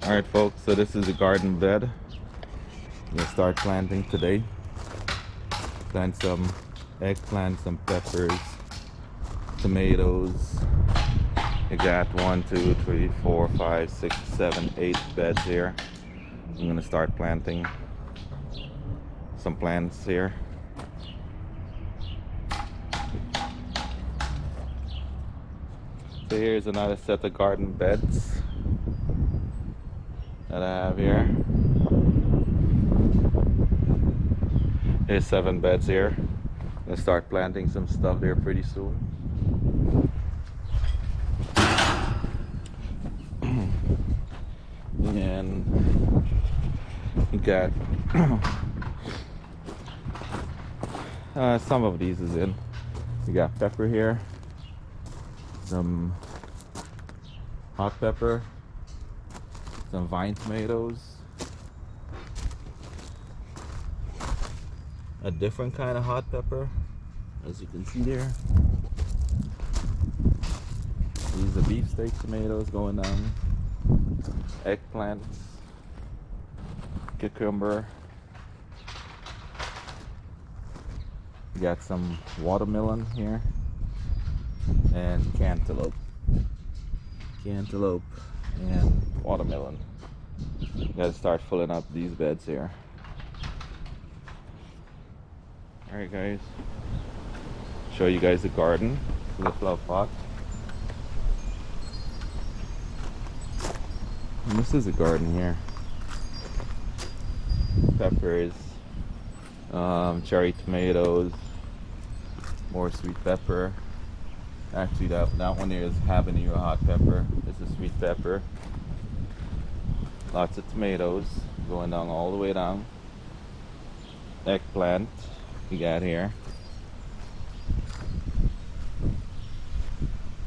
Alright folks, so this is a garden bed. I'm gonna start planting today. Plant some eggplant, some peppers, tomatoes. I got 1, 2, 3, 4, 5, 6, 7, 8 beds here. I'm gonna start planting some plants here. So here's another set of garden beds that I have here. There's 7 beds here. I'm gonna start planting some stuff there pretty soon. And you got some of these is in. We got pepper here, some hot pepper, some vine tomatoes, a different kind of hot pepper, as you can see there. These are beefsteak tomatoes going down, eggplants, cucumber. We got some watermelon here and cantaloupe and watermelon. Gotta start filling up these beds here. Alright guys, show you guys the garden, the flower pot. And this is a garden here. Peppers, cherry tomatoes, more sweet pepper. Actually that one here is habanero hot pepper. This is sweet pepper. Lots of tomatoes going down all the way down. Eggplant we got here.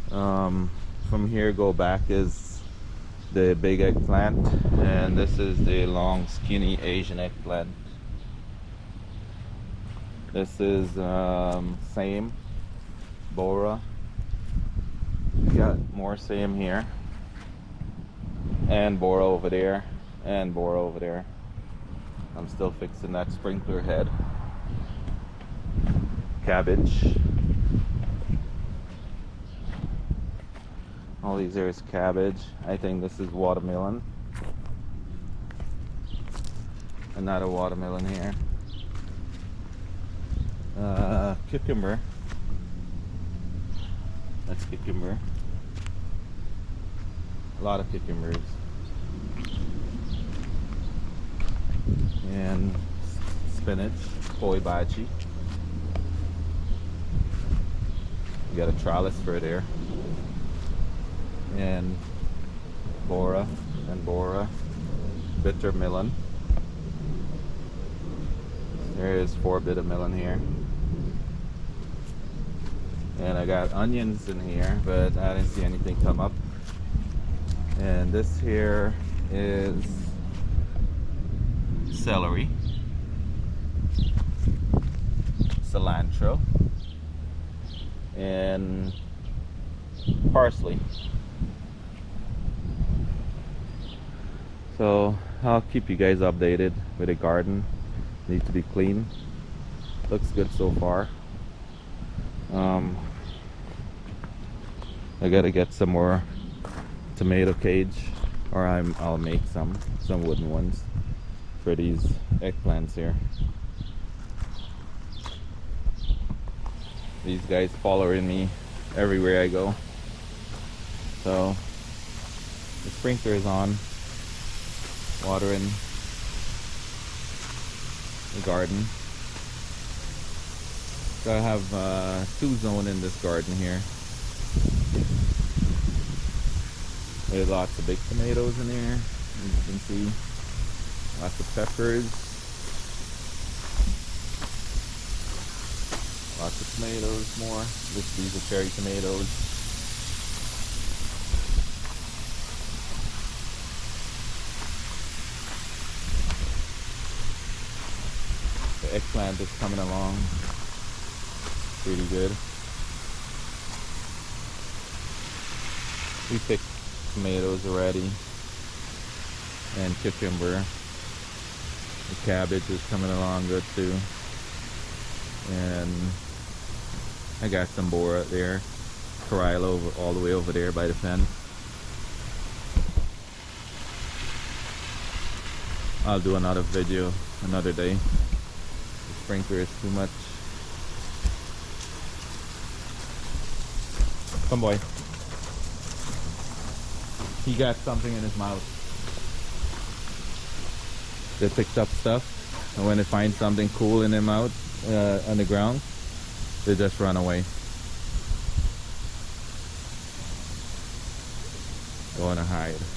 From here go back is the big eggplant, and this is the long skinny Asian eggplant. This is same Bora. We got more same here, and Bora over there, and Bora over there. I'm still fixing that sprinkler head. Cabbage. All these here is cabbage. I think this is watermelon. Another watermelon here. Cucumber. That's cucumber. A lot of cucumbers. And spinach, koi bachi. You got a trellis for there. And Bora and Bora. Bitter melon. There is 4 bitter melon here. And I got onions in here, but I didn't see anything come up. And this here is celery, cilantro, and parsley. So I'll keep you guys updated with the garden. Need to be clean. Looks good so far. I gotta get some more tomato cage, or I'll make some wooden ones for these eggplants here. These guys following me everywhere I go. So the sprinkler is on, watering the garden. So I have 2 zones in this garden here. There's lots of big tomatoes in there, as you can see. Lots of peppers. Lots of tomatoes more. These are cherry tomatoes. The eggplant is coming along pretty good. We picked tomatoes already. and cucumber. The cabbage is coming along good too. And I got some boar out there, corral over all the way over there by the fence. I'll do another video another day. The sprinkler is too much. Come boy. He got something in his mouth. They picked up stuff, and when they find something cool in their mouth on the ground, they just run away. Going to hide.